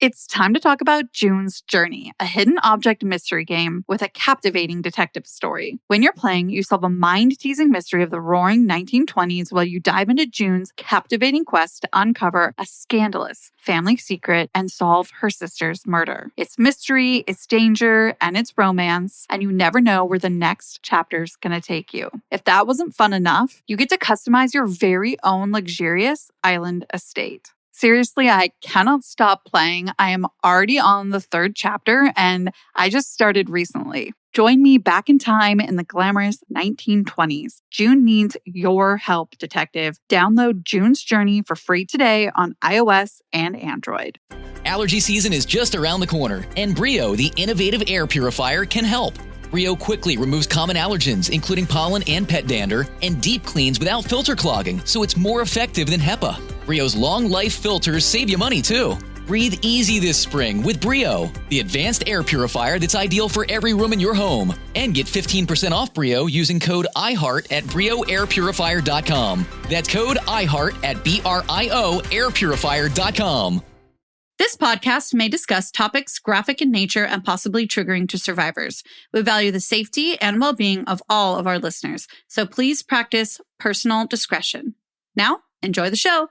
It's time to talk about June's Journey, a hidden object mystery game with a captivating detective story. When you're playing, you solve a mind-teasing mystery of the roaring 1920s while you dive into June's captivating quest to uncover a scandalous family secret and solve her sister's murder. It's mystery, it's danger, and it's romance, and you never know where the next chapter's gonna take you. If that wasn't fun enough, you get to customize your very own luxurious island estate. Seriously, I cannot stop playing. I am already on the 3rd chapter, and I just started recently. Join me back in time in the glamorous 1920s. June needs your help, detective. Download June's Journey for free today on iOS and Android. Allergy season is just around the corner, and Brio, the innovative air purifier, can help. Brio quickly removes common allergens, including pollen and pet dander, and deep cleans without filter clogging, so it's more effective than HEPA. Brio's long-life filters save you money, too. Breathe easy this spring with Brio, the advanced air purifier that's ideal for every room in your home. And get 15% off Brio using code IHEART at BrioAirPurifier.com. That's code IHEART at BRIOAirPurifier.com. This podcast may discuss topics graphic in nature and possibly triggering to survivors. We value the safety and well-being of all of our listeners, so please practice personal discretion. Now, enjoy the show.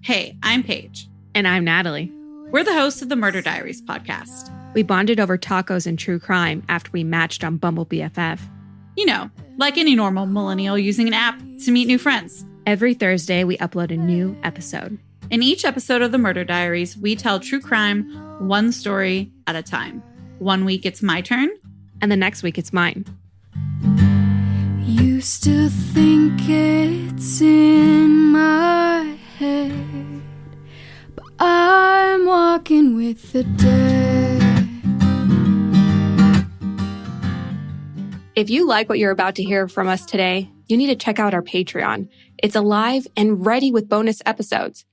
Hey, I'm Paige. And I'm Natalie. We're the hosts of the Murder Diaries podcast. We bonded over tacos and true crime after we matched on Bumble BFF. You know, like any normal millennial using an app to meet new friends. Every Thursday, we upload a new episode. In each episode of the Murder Diaries, we tell true crime one story at a time. One week it's my turn. And the next week it's mine. You still think it's in my head, but I'm walking with the dead. If you like what you're about to hear from us today, you need to check out our Patreon. It's alive and ready with bonus episodes.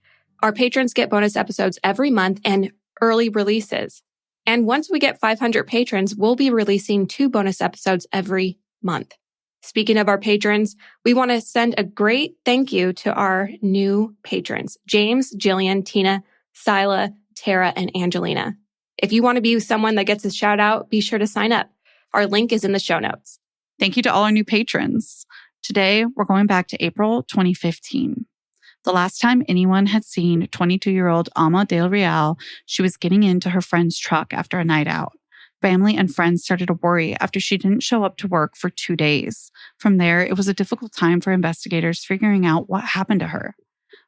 Our patrons get bonus episodes every month and early releases. And once we get 500 patrons, we'll be releasing 2 bonus episodes every month. Speaking of our patrons, we want to send a great thank you to our new patrons, James, Jillian, Tina, Sila, Tara, and Angelina. If you want to be someone that gets a shout out, be sure to sign up. Our link is in the show notes. Thank you to all our new patrons. Today, we're going back to April 2015. The last time anyone had seen 22-year-old Alma Del Real, she was getting into her friend's truck after a night out. Family and friends started to worry after she didn't show up to work for 2 days. From there, it was a difficult time for investigators figuring out what happened to her.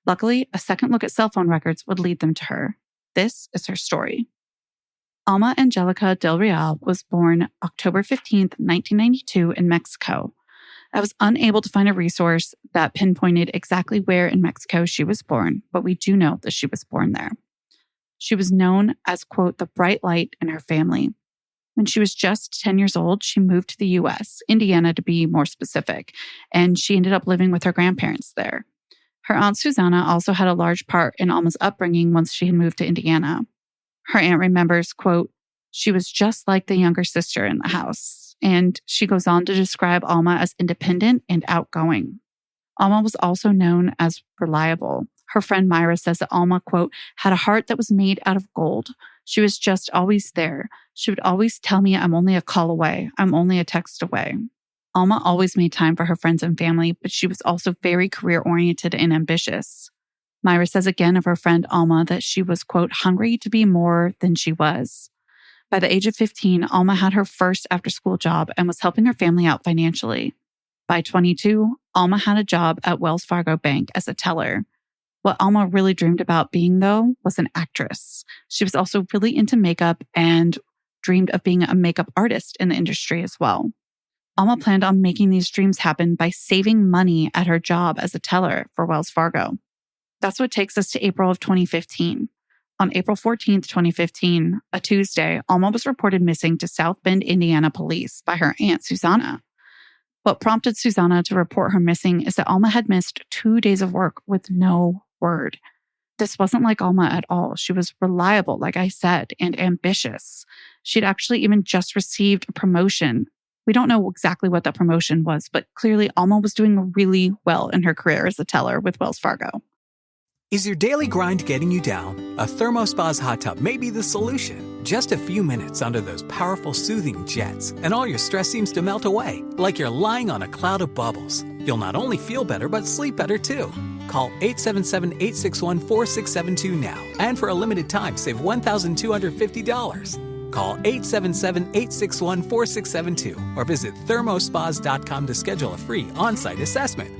Luckily, a second look at cell phone records would lead them to her. This is her story. Alma Angelica Del Real was born October 15th, 1992 in Mexico. I was unable to find a resource that pinpointed exactly where in Mexico she was born, but we do know that she was born there. She was known as, quote, the bright light in her family. When she was just 10 years old, she moved to the U.S., Indiana to be more specific, and she ended up living with her grandparents there. Her aunt Susanna also had a large part in Alma's upbringing once she had moved to Indiana. Her aunt remembers, quote, she was just like the younger sister in the house. And she goes on to describe Alma as independent and outgoing. Alma was also known as reliable. Her friend Myra says that Alma, quote, had a heart that was made out of gold. She was just always there. She would always tell me I'm only a call away. I'm only a text away. Alma always made time for her friends and family, but she was also very career-oriented and ambitious. Myra says again of her friend Alma that she was, quote, hungry to be more than she was. By the age of 15, Alma had her first after-school job and was helping her family out financially. By 22, Alma had a job at Wells Fargo Bank as a teller. What Alma really dreamed about being, though, was an actress. She was also really into makeup and dreamed of being a makeup artist in the industry as well. Alma planned on making these dreams happen by saving money at her job as a teller for Wells Fargo. That's what takes us to April of 2015. On April 14th, 2015, a Tuesday, Alma was reported missing to South Bend, Indiana police by her aunt, Susanna. What prompted Susanna to report her missing is that Alma had missed 2 days of work with no word. This wasn't like Alma at all. She was reliable, like I said, and ambitious. She'd actually even just received a promotion. We don't know exactly what that promotion was, but clearly Alma was doing really well in her career as a teller with Wells Fargo. Is your daily grind getting you down? A ThermoSpa's hot tub may be the solution. Just a few minutes under those powerful soothing jets, and all your stress seems to melt away, like you're lying on a cloud of bubbles. You'll not only feel better, but sleep better too. Call 877-861-4672 now, and for a limited time, save $1,250. Call 877-861-4672 or visit thermospas.com to schedule a free on-site assessment.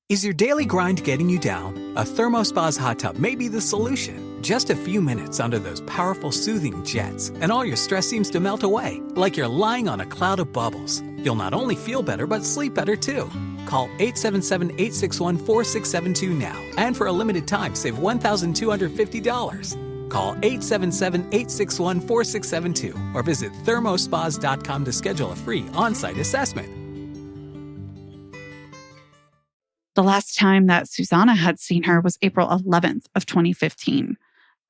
Is your daily grind getting you down? A ThermoSpa's hot tub may be the solution. Just a few minutes under those powerful soothing jets, and all your stress seems to melt away, like you're lying on a cloud of bubbles. You'll not only feel better, but sleep better too. Call 877-861-4672 now, and for a limited time, save $1,250. Call 877-861-4672 or visit thermospas.com to schedule a free on-site assessment. The last time that Susanna had seen her was April 11th of 2015.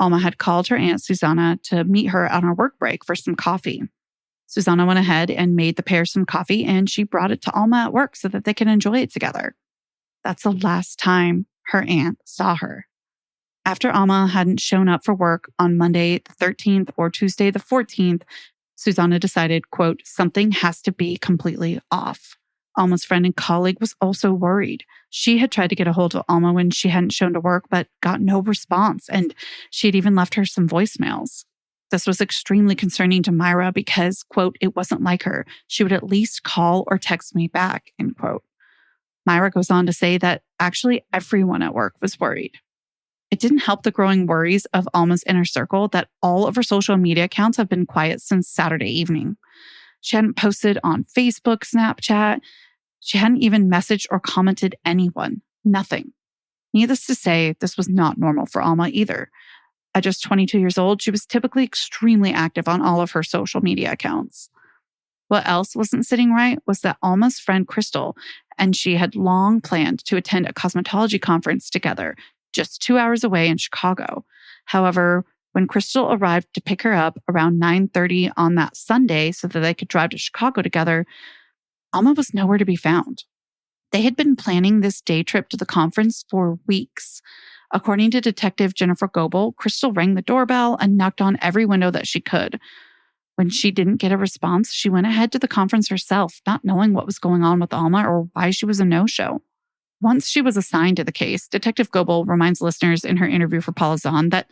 Alma had called her Aunt Susanna to meet her on her work break for some coffee. Susanna went ahead and made the pair some coffee, and she brought it to Alma at work so that they could enjoy it together. That's the last time her aunt saw her. After Alma hadn't shown up for work on Monday the 13th or Tuesday the 14th, Susanna decided, quote, something has to be completely off. Alma's friend and colleague was also worried. She had tried to get a hold of Alma when she hadn't shown to work, but got no response, and she had even left her some voicemails. This was extremely concerning to Myra because, quote, it wasn't like her. She would at least call or text me back, end quote. Myra goes on to say that actually everyone at work was worried. It didn't help the growing worries of Alma's inner circle that all of her social media accounts have been quiet since Saturday evening. She hadn't posted on Facebook, Snapchat. She hadn't even messaged or commented anyone. Nothing. Needless to say, this was not normal for Alma either. At just 22 years old, she was typically extremely active on all of her social media accounts. What else wasn't sitting right was that Alma's friend Crystal and she had long planned to attend a cosmetology conference together, just 2 hours away in Chicago. However, when Crystal arrived to pick her up around 9:30 on that Sunday so that they could drive to Chicago together, Alma was nowhere to be found. They had been planning this day trip to the conference for weeks. According to Detective Jennifer Goebel, Crystal rang the doorbell and knocked on every window that she could. When she didn't get a response, she went ahead to the conference herself, not knowing what was going on with Alma or why she was a no-show. Once she was assigned to the case, Detective Goebel reminds listeners in her interview for Paula Zahn that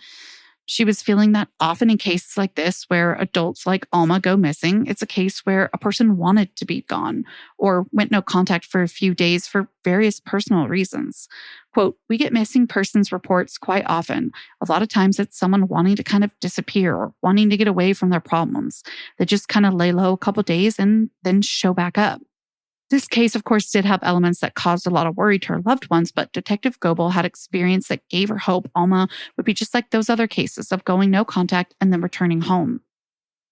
she was feeling that often in cases like this where adults like Alma go missing, it's a case where a person wanted to be gone or went no contact for a few days for various personal reasons. Quote, we get missing persons reports quite often. A lot of times it's someone wanting to kind of disappear or wanting to get away from their problems. They just kind of lay low a couple days and then show back up. This case, of course, did have elements that caused a lot of worry to her loved ones, but Detective Goebel had experience that gave her hope Alma would be just like those other cases of going no contact and then returning home.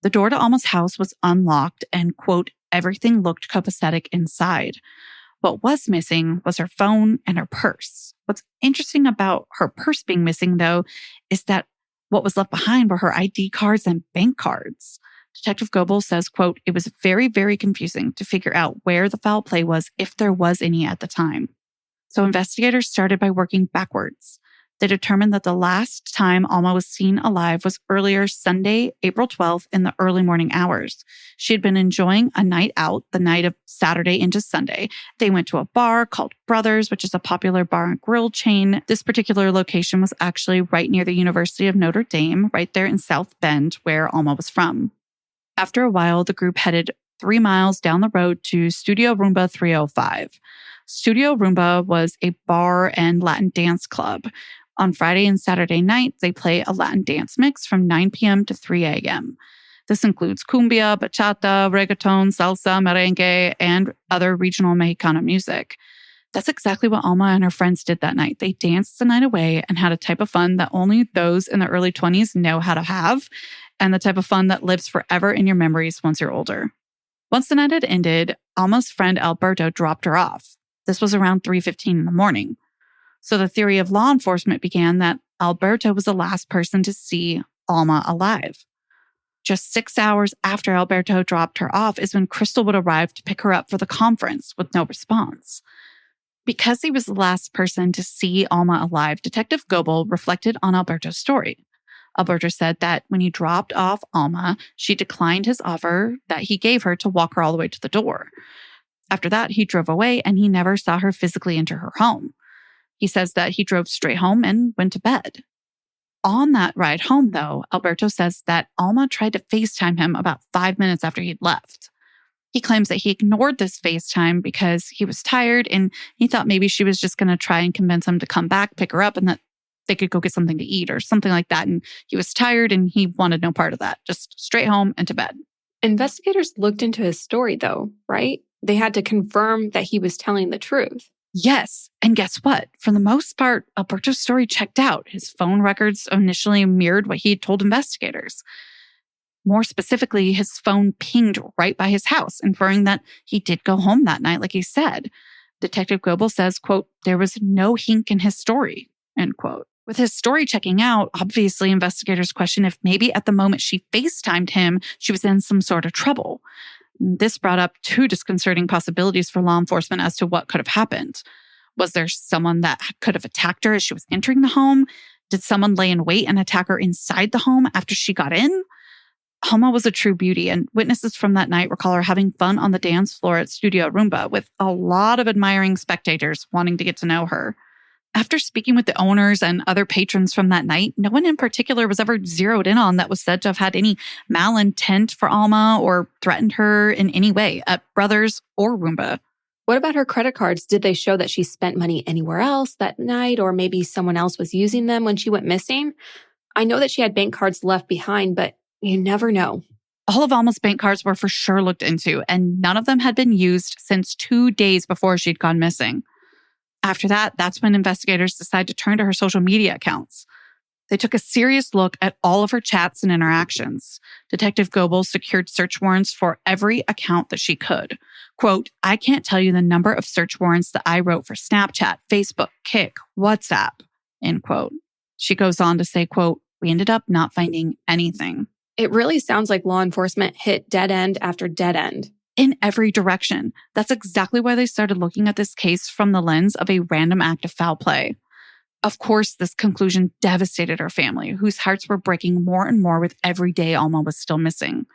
The door to Alma's house was unlocked and, quote, everything looked copacetic inside. What was missing was her phone and her purse. What's interesting about her purse being missing, though, is that what was left behind were her ID cards and bank cards. Detective Goebel says, quote, it was very, very confusing to figure out where the foul play was, if there was any at the time. So investigators started by working backwards. They determined that the last time Alma was seen alive was earlier Sunday, April 12th in the early morning hours. She had been enjoying a night out the night of Saturday into Sunday. They went to a bar called Brothers, which is a popular bar and grill chain. This particular location was actually right near the University of Notre Dame, right there in South Bend, where Alma was from. After a while, the group headed 3 miles down the road to Studio Rumba 305. Studio Rumba was a bar and Latin dance club. On Friday and Saturday nights, they play a Latin dance mix from 9 p.m. to 3 a.m. This includes cumbia, bachata, reggaeton, salsa, merengue, and other regional Mexicana music. That's exactly what Alma and her friends did that night. They danced the night away and had a type of fun that only those in the early 20s know how to have, and the type of fun that lives forever in your memories once you're older. Once the night had ended, Alma's friend Alberto dropped her off. This was around 3:15 in the morning. So the theory of law enforcement began that Alberto was the last person to see Alma alive. Just 6 hours after Alberto dropped her off is when Crystal would arrive to pick her up for the conference with no response. Because he was the last person to see Alma alive, Detective Goebel reflected on Alberto's story. Alberto said that when he dropped off Alma, she declined his offer that he gave her to walk her all the way to the door. After that, he drove away and he never saw her physically enter her home. He says that he drove straight home and went to bed. On that ride home, though, Alberto says that Alma tried to FaceTime him about 5 minutes after he'd left. He claims that he ignored this FaceTime because he was tired and he thought maybe she was just going to try and convince him to come back, pick her up, and that they could go get something to eat or something like that. And he was tired and he wanted no part of that. Just straight home and to bed. Investigators looked into his story, though, right? They had to confirm that he was telling the truth. Yes. And guess what? For the most part, Alberto's story checked out. His phone records initially mirrored what he had told investigators. More specifically, his phone pinged right by his house, inferring that he did go home that night, like he said. Detective Goebel says, quote, there was no hink in his story, end quote. With his story checking out, obviously investigators question if maybe at the moment she FaceTimed him, she was in some sort of trouble. This brought up two disconcerting possibilities for law enforcement as to what could have happened. Was there someone that could have attacked her as she was entering the home? Did someone lay in wait and attack her inside the home after she got in? Alma was a true beauty, and witnesses from that night recall her having fun on the dance floor at Studio Roomba, with a lot of admiring spectators wanting to get to know her. After speaking with the owners and other patrons from that night, no one in particular was ever zeroed in on that was said to have had any malintent for Alma or threatened her in any way at Brothers or Roomba. What about her credit cards? Did they show that she spent money anywhere else that night, or maybe someone else was using them when she went missing? I know that she had bank cards left behind, but you never know. All of Alma's bank cards were for sure looked into, and none of them had been used since 2 days before she'd gone missing. After that, that's when investigators decided to turn to her social media accounts. They took a serious look at all of her chats and interactions. Detective Goebel secured search warrants for every account that she could. Quote, I can't tell you the number of search warrants that I wrote for Snapchat, Facebook, Kik, WhatsApp, end quote. She goes on to say, quote, we ended up not finding anything. It really sounds like law enforcement hit dead end after dead end. In every direction. That's exactly why they started looking at this case from the lens of a random act of foul play. Of course, this conclusion devastated her family, whose hearts were breaking more and more with every day Alma was still missing.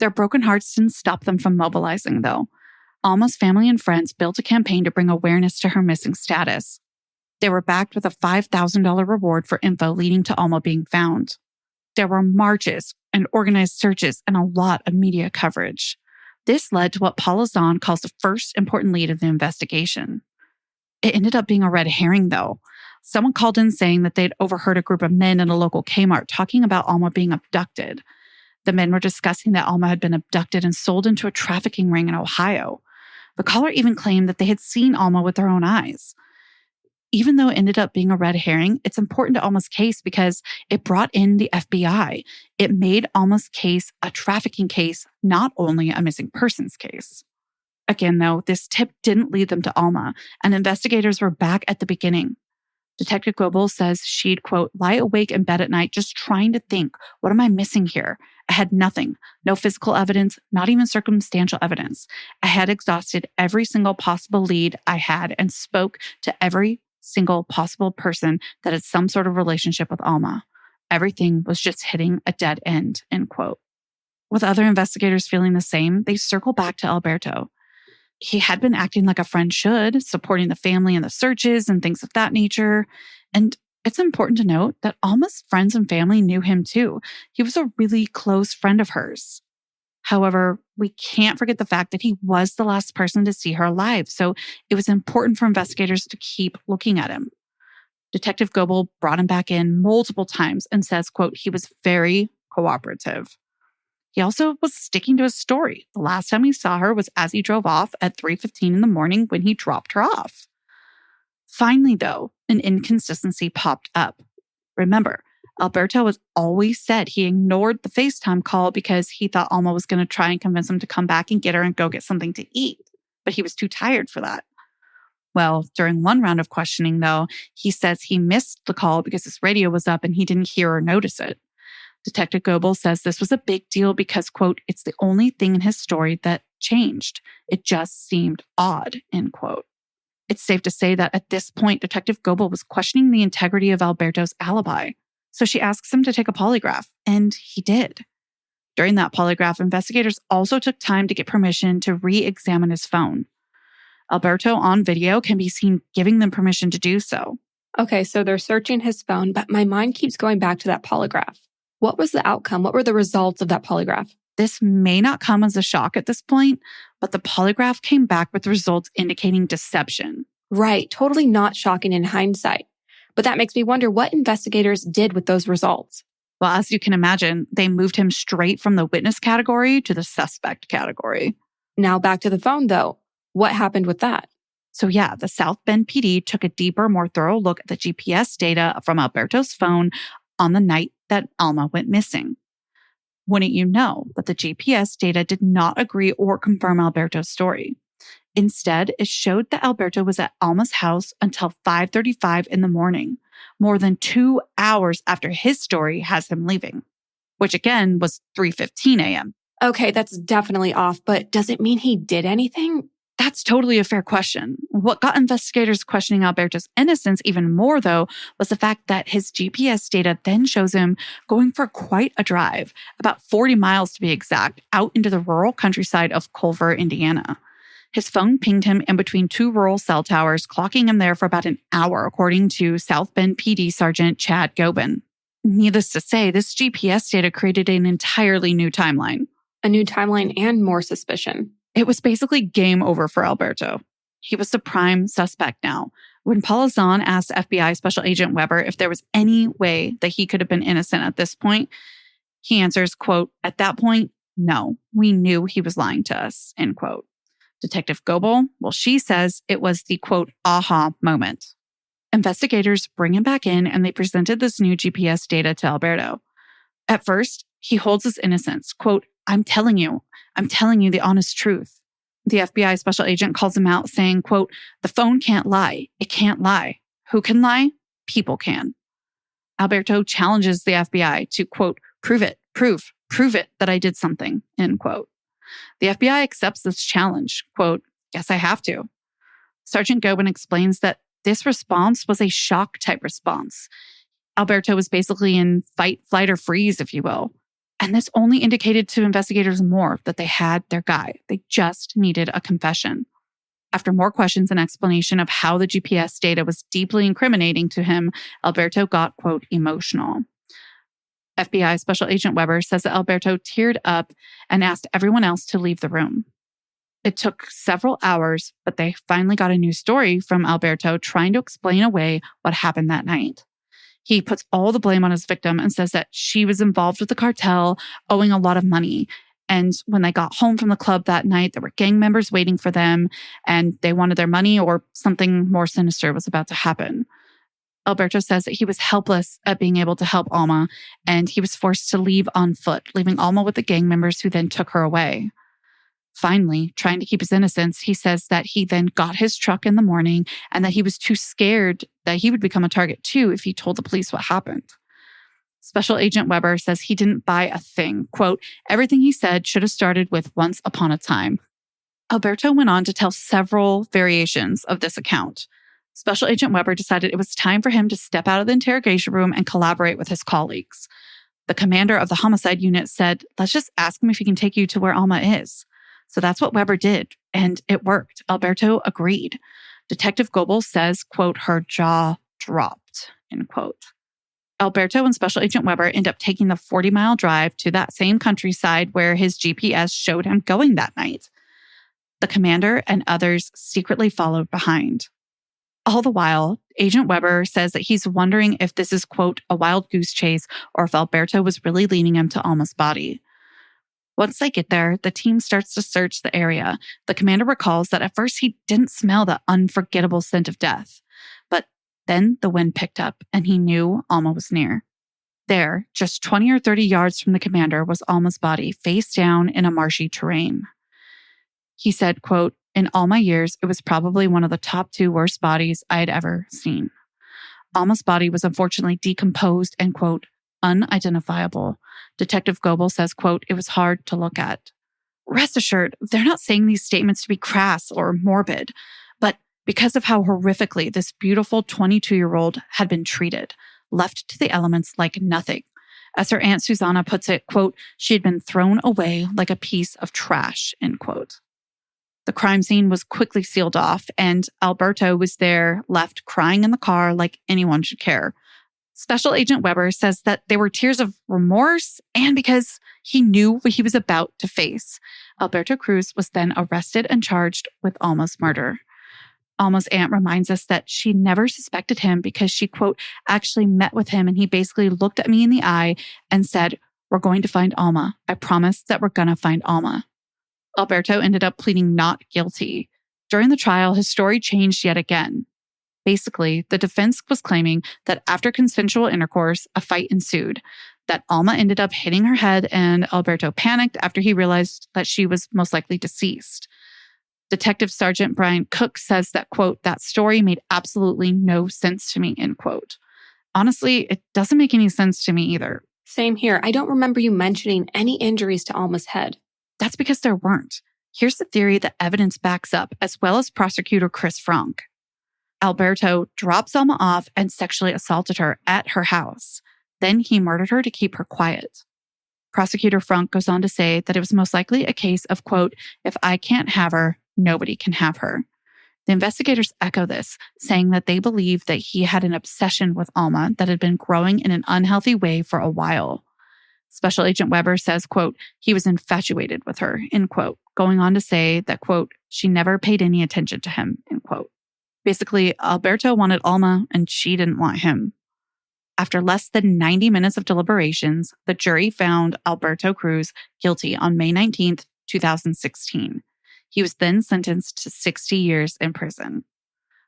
Their broken hearts didn't stop them from mobilizing, though. Alma's family and friends built a campaign to bring awareness to her missing status. They were backed with a $5,000 reward for info leading to Alma being found. There were marches and organized searches and a lot of media coverage. This led to what Paula Zahn calls the first important lead of the investigation. It ended up being a red herring, though. Someone called in saying that they'd overheard a group of men in a local Kmart talking about Alma being abducted. The men were discussing that Alma had been abducted and sold into a trafficking ring in Ohio. The caller even claimed that they had seen Alma with their own eyes. Even though it ended up being a red herring, it's important to Alma's case because it brought in the FBI. It made Alma's case a trafficking case, not only a missing persons case. Again, though, this tip didn't lead them to Alma, and investigators were back at the beginning. Detective Goebel says she'd, quote, lie awake in bed at night just trying to think, what am I missing here? I had nothing. No physical evidence, not even circumstantial evidence. I had exhausted every single possible lead I had and spoke to every single possible person that had some sort of relationship with Alma. Everything was just hitting a dead end, end quote. With other investigators feeling the same, they circle back to Alberto. He had been acting like a friend should, supporting the family in the searches and things of that nature. And it's important to note that Alma's friends and family knew him too. He was a really close friend of hers. However, we can't forget the fact that he was the last person to see her alive, so it was important for investigators to keep looking at him. Detective Goebel brought him back in multiple times and says, quote, he was very cooperative. He also was sticking to his story. The last time he saw her was as he drove off at 3:15 in the morning when he dropped her off. Finally, though, an inconsistency popped up. Remember, Alberto has always said he ignored the FaceTime call because he thought Alma was going to try and convince him to come back and get her and go get something to eat. But he was too tired for that. Well, during one round of questioning, though, he says he missed the call because his radio was up and he didn't hear or notice it. Detective Goebel says this was a big deal because, quote, it's the only thing in his story that changed. It just seemed odd, end quote. It's safe to say that at this point, Detective Goebel was questioning the integrity of Alberto's alibi. So she asks him to take a polygraph, and he did. During that polygraph, investigators also took time to get permission to re-examine his phone. Alberto on video can be seen giving them permission to do so. Okay, so they're searching his phone, but my mind keeps going back to that polygraph. What was the outcome? What were the results of that polygraph? This may not come as a shock at this point, but the polygraph came back with results indicating deception. Right, totally not shocking in hindsight. But that makes me wonder what investigators did with those results. Well, as you can imagine, they moved him straight from the witness category to the suspect category. Now back to the phone, though. What happened with that? So yeah, the South Bend PD took a deeper, more thorough look at the GPS data from Alberto's phone on the night that Alma went missing. Wouldn't you know that the GPS data did not agree or confirm Alberto's story? Instead, it showed that Alberto was at Alma's house until 5:35 in the morning, more than 2 hours after his story has him leaving, which again was 3:15 a.m. Okay, that's definitely off, but does it mean he did anything? That's totally a fair question. What got investigators questioning Alberto's innocence even more, though, was the fact that his GPS data then shows him going for quite a drive, about 40 miles to be exact, out into the rural countryside of Culver, Indiana. His phone pinged him in between two rural cell towers, clocking him there for about an hour, according to South Bend PD Sergeant Chad Gobin. Needless to say, this GPS data created an entirely new timeline. A new timeline and more suspicion. It was basically game over for Alberto. He was the prime suspect now. When Paula Zahn asked FBI Special Agent Weber if there was any way that he could have been innocent at this point, he answers, quote, "At that point, no, we knew he was lying to us," end quote. Detective Goebel, well, she says it was the, quote, aha moment. Investigators bring him back in and they presented this new GPS data to Alberto. At first, he holds his innocence, quote, I'm telling you the honest truth. The FBI special agent calls him out saying, quote, the phone can't lie. It can't lie. Who can lie? People can. Alberto challenges the FBI to, quote, prove it that I did something, end quote. The FBI accepts this challenge, quote, guess I have to. Sergeant Gobin explains that this response was a shock type response. Alberto was basically in fight, flight, or freeze, if you will. And this only indicated to investigators more that they had their guy. They just needed a confession. After more questions and explanation of how the GPS data was deeply incriminating to him, Alberto got, quote, emotional. FBI Special Agent Weber says that Alberto teared up and asked everyone else to leave the room. It took several hours, but they finally got a new story from Alberto trying to explain away what happened that night. He puts all the blame on his victim and says that she was involved with the cartel, owing a lot of money. And when they got home from the club that night, there were gang members waiting for them, and they wanted their money or something more sinister was about to happen. Alberto says that he was helpless at being able to help Alma, and he was forced to leave on foot, leaving Alma with the gang members who then took her away. Finally, trying to keep his innocence, he says that he then got his truck in the morning and that he was too scared that he would become a target too if he told the police what happened. Special Agent Weber says he didn't buy a thing. Quote, everything he said should have started with once upon a time. Alberto went on to tell several variations of this account. Special Agent Weber decided it was time for him to step out of the interrogation room and collaborate with his colleagues. The commander of the homicide unit said, let's just ask him if he can take you to where Alma is. So that's what Weber did, and it worked. Alberto agreed. Detective Goebel says, quote, her jaw dropped, end quote. Alberto and Special Agent Weber end up taking the 40-mile drive to that same countryside where his GPS showed him going that night. The commander and others secretly followed behind. All the while, Agent Weber says that he's wondering if this is, quote, a wild goose chase or if Alberto was really leading him to Alma's body. Once they get there, the team starts to search the area. The commander recalls that at first he didn't smell the unforgettable scent of death. But then the wind picked up and he knew Alma was near. There, just 20 or 30 yards from the commander, was Alma's body face down in a marshy terrain. He said, quote, in all my years, it was probably one of the top 2 worst bodies I had ever seen. Alma's body was unfortunately decomposed and, quote, unidentifiable. Detective Goebel says, quote, it was hard to look at. Rest assured, they're not saying these statements to be crass or morbid, but because of how horrifically this beautiful 22-year-old had been treated, left to the elements like nothing. As her Aunt Susanna puts it, quote, she had been thrown away like a piece of trash, end quote. The crime scene was quickly sealed off, and Alberto was there, left crying in the car like anyone should care. Special Agent Weber says that they were tears of remorse and because he knew what he was about to face. Alberto Cruz was then arrested and charged with Alma's murder. Alma's aunt reminds us that she never suspected him because she, quote, actually met with him and he basically looked at me in the eye and said, we're going to find Alma. I promise that we're going to find Alma. Alberto ended up pleading not guilty. During the trial, his story changed yet again. Basically, the defense was claiming that after consensual intercourse, a fight ensued, that Alma ended up hitting her head and Alberto panicked after he realized that she was most likely deceased. Detective Sergeant Brian Cook says that, quote, that story made absolutely no sense to me, end quote. Honestly, it doesn't make any sense to me either. Same here. I don't remember you mentioning any injuries to Alma's head. That's because there weren't. Here's the theory that evidence backs up, as well as prosecutor Chris Frank. Alberto drops Alma off and sexually assaulted her at her house. Then he murdered her to keep her quiet. Prosecutor Frank goes on to say that it was most likely a case of, quote, if I can't have her, nobody can have her. The investigators echo this, saying that they believe that he had an obsession with Alma that had been growing in an unhealthy way for a while. Special Agent Weber says, quote, he was infatuated with her, end quote, going on to say that, quote, she never paid any attention to him, end quote. Basically, Alberto wanted Alma and she didn't want him. After less than 90 minutes of deliberations, the jury found Alberto Cruz guilty on May 19th, 2016. He was then sentenced to 60 years in prison.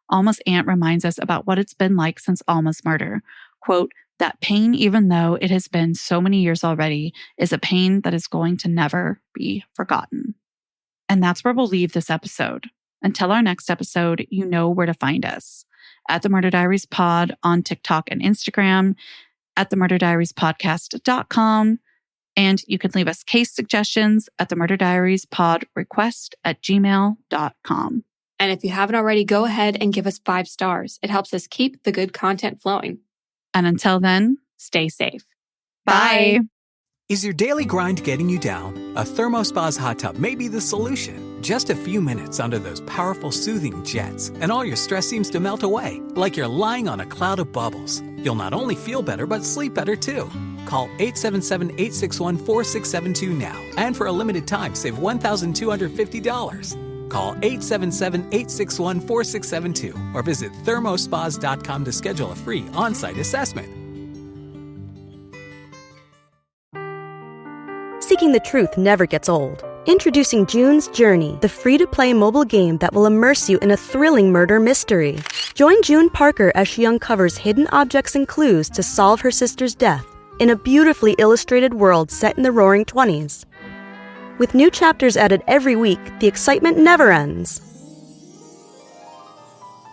Alma's aunt reminds us about what it's been like since Alma's murder. Quote, that pain, even though it has been so many years already, is a pain that is going to never be forgotten. And that's where we'll leave this episode. Until our next episode, you know where to find us. At The Murder Diaries Pod on TikTok and Instagram, at themurderdiariespodcast.com, and you can leave us case suggestions at themurderdiariespodrequest@gmail.com. And if you haven't already, go ahead and give us 5 stars. It helps us keep the good content flowing. And until then, stay safe. Bye. Is your daily grind getting you down? A ThermoSpa's hot tub may be the solution. Just a few minutes under those powerful soothing jets, and all your stress seems to melt away, like you're lying on a cloud of bubbles. You'll not only feel better, but sleep better too. Call 877-861-4672 now, and for a limited time, save $1,250. Call 877-861-4672 or visit thermospas.com to schedule a free on-site assessment. Seeking the truth never gets old. Introducing June's Journey, the free-to-play mobile game that will immerse you in a thrilling murder mystery. Join June Parker as she uncovers hidden objects and clues to solve her sister's death in a beautifully illustrated world set in the Roaring '20s. With new chapters added every week, the excitement never ends.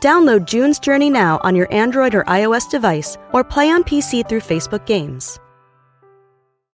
Download June's Journey now on your Android or iOS device or play on PC through Facebook Games.